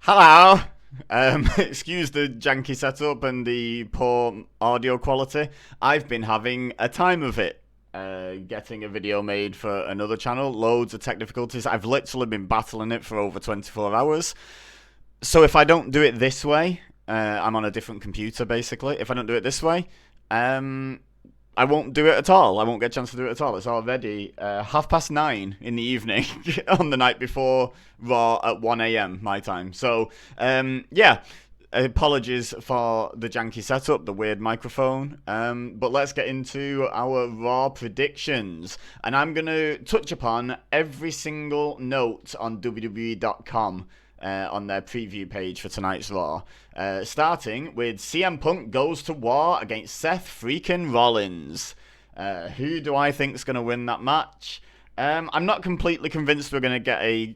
Hello. Excuse the janky setup and the poor audio quality. I've been having a time of it. Getting a video made for another channel, loads of tech difficulties. I've literally been battling it for over 24 hours. So if I don't do it this way, I'm on a different computer basically. If I don't do it this way, I won't do it at all. I won't get a chance to do it at all. It's already 9:30 in the evening on the night before Raw at 1 a.m. my time. So, yeah, apologies for the janky setup, the weird microphone. But let's get into our Raw predictions. And I'm going to touch upon every single note on WWE.com. On their preview page for tonight's Raw. Starting with CM Punk goes to war against Seth freaking Rollins. Who do I think is going to win that match? I'm not completely convinced we're going to get a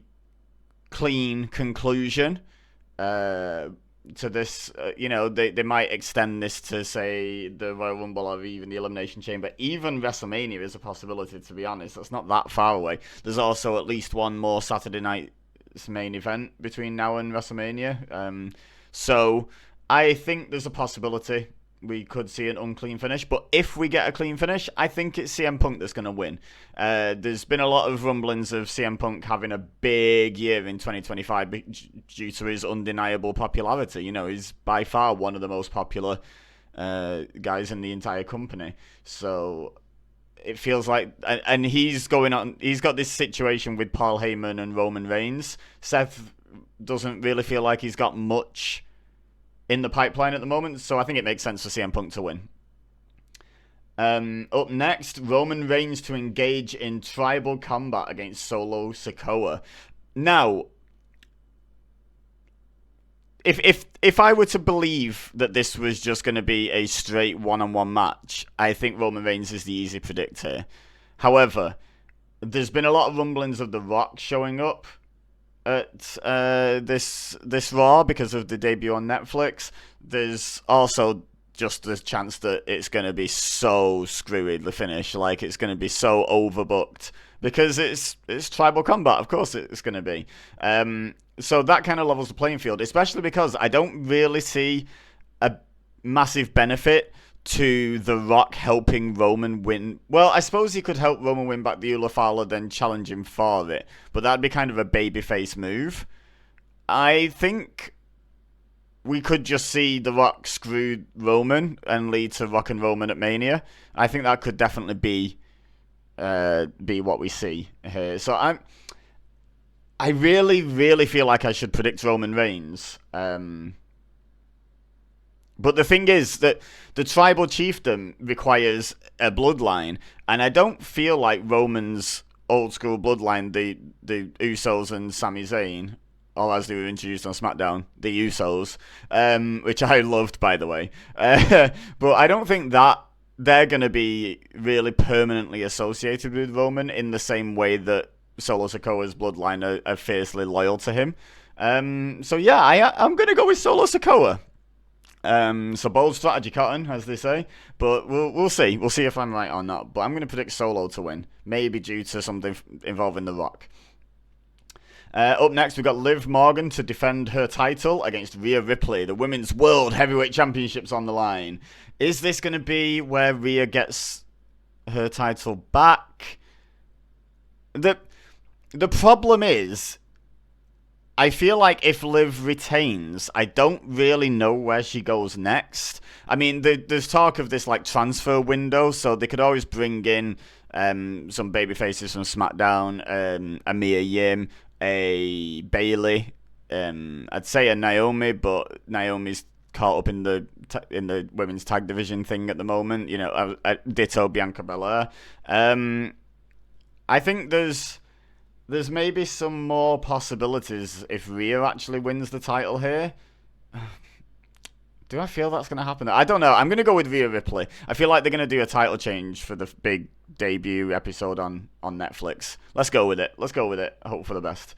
clean conclusion to this. They might extend this to, say, the Royal Rumble or even the Elimination Chamber. Even WrestleMania is a possibility, to be honest. That's not that far away. There's also at least one more Saturday night main event between now and WrestleMania. So I think there's a possibility we could see an unclean finish. But if we get a clean finish, I think it's CM Punk that's going to win. There's been a lot of rumblings of CM Punk having a big year in 2025 due to his undeniable popularity. You know, he's by far one of the most popular guys in the entire company. So it feels like, and he's got this situation with Paul Heyman and Roman Reigns. Seth doesn't really feel like he's got much in the pipeline at the moment, so I think it makes sense for CM Punk to win. Up next, Roman Reigns to engage in tribal combat against Solo Sikoa. Now, if I were to believe that this was just going to be a straight one-on-one match, I think Roman Reigns is the easy predict here. However, there's been a lot of rumblings of The Rock showing up at this Raw because of the debut on Netflix. There's also just the chance that it's going to be so screwy, the finish. Like, it's going to be so overbooked because it's tribal combat. Of course it's going to be. So that kind of levels the playing field, especially because I don't really see a massive benefit to The Rock helping Roman win. Well, I suppose he could help Roman win back the Ulafala, then challenge him for it, but that'd be kind of a babyface move. I think we could just see The Rock screw Roman and lead to Rock and Roman at Mania. I think that could definitely be what we see here. So I really, really feel like I should predict Roman Reigns. But the thing is that the tribal chiefdom requires a bloodline, and I don't feel like Roman's old school bloodline, the Usos and Sami Zayn, or as they were introduced on SmackDown, the Usos, which I loved, by the way. But I don't think that they're going to be really permanently associated with Roman in the same way that Solo Sikoa's bloodline are fiercely loyal to him. So yeah, I'm going to go with Solo Sikoa. So bold strategy, Cotton, as they say. But we'll see. We'll see if I'm right or not. But I'm going to predict Solo to win. Maybe due to something involving The Rock. Up next, we've got Liv Morgan to defend her title against Rhea Ripley. The Women's World Heavyweight Championship's on the line. Is this going to be where Rhea gets her title back? The problem is, I feel like if Liv retains, I don't really know where she goes next. I mean, there's talk of this like transfer window, so they could always bring in some babyfaces from SmackDown, a Mia Yim, a Bayley, I'd say a Naomi, but Naomi's caught up in the women's tag division thing at the moment. You know, ditto Bianca Belair. I think there's maybe some more possibilities if Rhea actually wins the title here. Do I feel that's going to happen? I don't know. I'm going to go with Rhea Ripley. I feel like they're going to do a title change for the big debut episode on Netflix. Let's go with it. Hope for the best.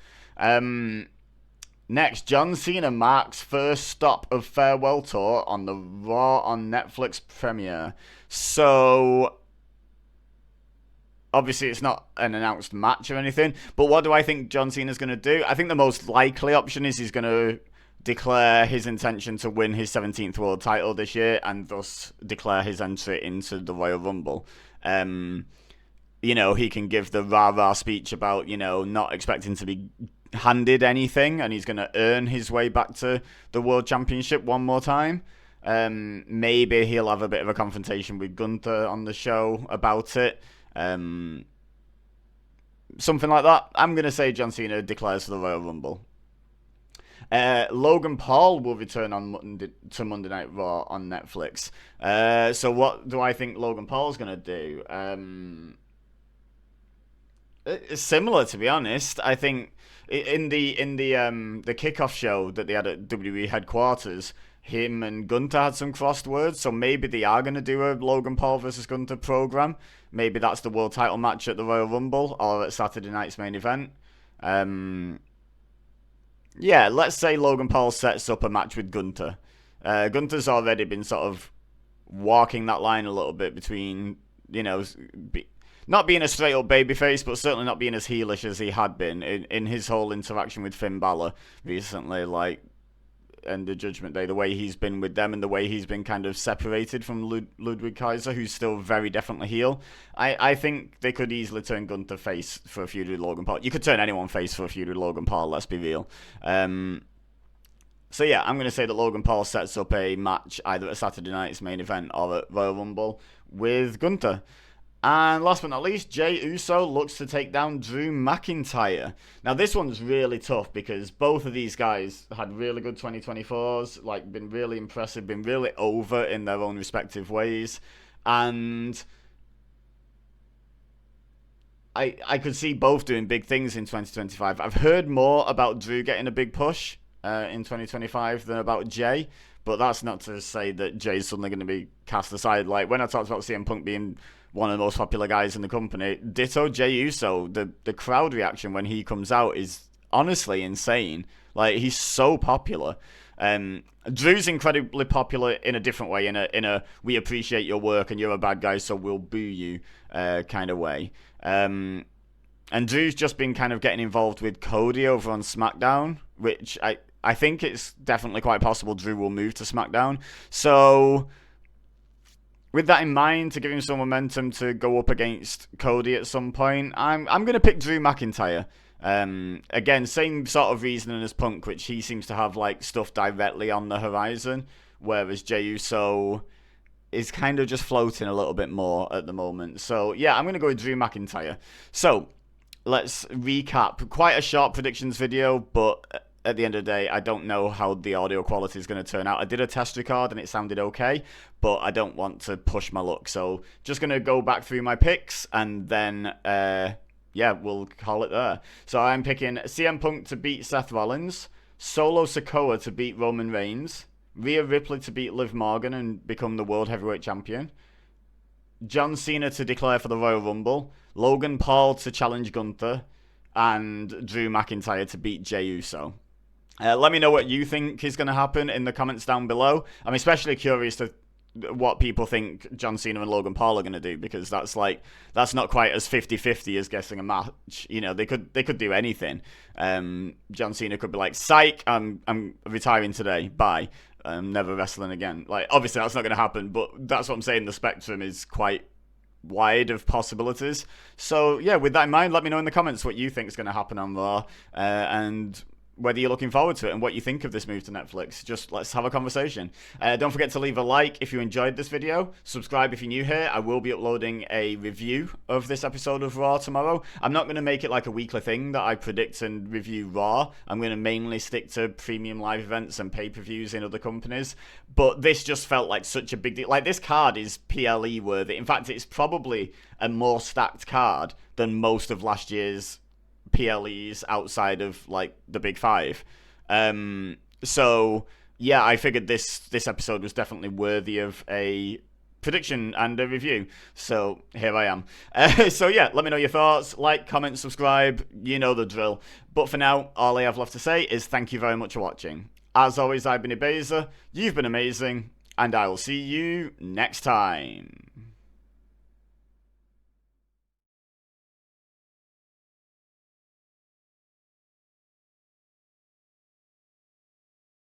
Next, John Cena marks first stop of farewell tour on the Raw on Netflix premiere. So obviously, it's not an announced match or anything, but what do I think John Cena's going to do? I think the most likely option is he's going to declare his intention to win his 17th world title this year and thus declare his entry into the Royal Rumble. You know, he can give the rah-rah speech about, you know, not expecting to be handed anything, and he's going to earn his way back to the World Championship one more time. Maybe he'll have a bit of a confrontation with Gunther on the show about it. Something like that. I'm going to say John Cena declares for the Royal Rumble. Logan Paul will return on Monday Night Raw on Netflix. So what do I think Logan Paul's going to do? It's similar, to be honest. I think in the kickoff show that they had at WWE headquarters, him and Gunther had some crossed words, so maybe they are going to do a Logan Paul versus Gunther program. Maybe that's the world title match at the Royal Rumble or at Saturday night's main event. Yeah, let's say Logan Paul sets up a match with Gunther. Gunther's already been sort of walking that line a little bit between, you know, not being a straight up babyface, but certainly not being as heelish as he had been in his whole interaction with Finn Balor recently, like, and the Judgment Day, the way he's been with them and the way he's been kind of separated from Ludwig Kaiser, who's still very definitely heel. I think they could easily turn Gunther face for a feud with Logan Paul. You could turn anyone face for a feud with Logan Paul, let's be real. So yeah, I'm going to say that Logan Paul sets up a match either at Saturday night's main event or at Royal Rumble with Gunther. And last but not least, Jey Uso looks to take down Drew McIntyre. Now, this one's really tough because both of these guys had really good 2024s, like, been really impressive, been really over in their own respective ways. And I could see both doing big things in 2025. I've heard more about Drew getting a big push in 2025 than about Jey. But that's not to say that Jey's suddenly going to be cast aside. Like, when I talked about CM Punk being one of the most popular guys in the company, ditto Jey Uso. The crowd reaction when he comes out is honestly insane. Like, he's so popular. Drew's incredibly popular in a different way, in a we appreciate your work and you're a bad guy, so we'll boo you kind of way. And Drew's just been kind of getting involved with Cody over on SmackDown, which I think it's definitely quite possible Drew will move to SmackDown. So with that in mind, to give him some momentum to go up against Cody at some point, I'm going to pick Drew McIntyre. Again, same sort of reasoning as Punk, which he seems to have like stuff directly on the horizon, whereas Jey Uso is kind of just floating a little bit more at the moment. So yeah, I'm going to go with Drew McIntyre. So let's recap. Quite a short predictions video, but at the end of the day, I don't know how the audio quality is going to turn out. I did a test record and it sounded okay, but I don't want to push my luck. So just going to go back through my picks and then, yeah, we'll call it there. So I'm picking CM Punk to beat Seth Rollins, Solo Sikoa to beat Roman Reigns, Rhea Ripley to beat Liv Morgan and become the World Heavyweight Champion, John Cena to declare for the Royal Rumble, Logan Paul to challenge Gunther, and Drew McIntyre to beat Jey Uso. Let me know what you think is going to happen in the comments down below. I'm especially curious to what people think John Cena and Logan Paul are going to do, because that's not quite as 50-50 as guessing a match. You know, they could do anything. John Cena could be like, "Psych, I'm retiring today. Bye. I'm never wrestling again." Like, obviously that's not going to happen, but that's what I'm saying. The spectrum is quite wide of possibilities. So yeah, with that in mind, let me know in the comments what you think is going to happen on Raw, and whether you're looking forward to it and what you think of this move to Netflix. Just let's have a conversation. Don't forget to leave a like if you enjoyed this video. Subscribe if you're new here. I will be uploading a review of this episode of Raw tomorrow. I'm not going to make it like a weekly thing that I predict and review Raw. I'm going to mainly stick to premium live events and pay-per-views in other companies. But this just felt like such a big deal. Like, this card is PLE worthy. In fact, it's probably a more stacked card than most of last year's PLEs outside of like the big five. So yeah, I figured this episode was definitely worthy of a prediction and a review. So here I am. So yeah, let me know your thoughts. Like, comment, subscribe. You know the drill. But for now, all I have left to say is thank you very much for watching. As always, I've been EBEZA. You've been amazing, and I will see you next time.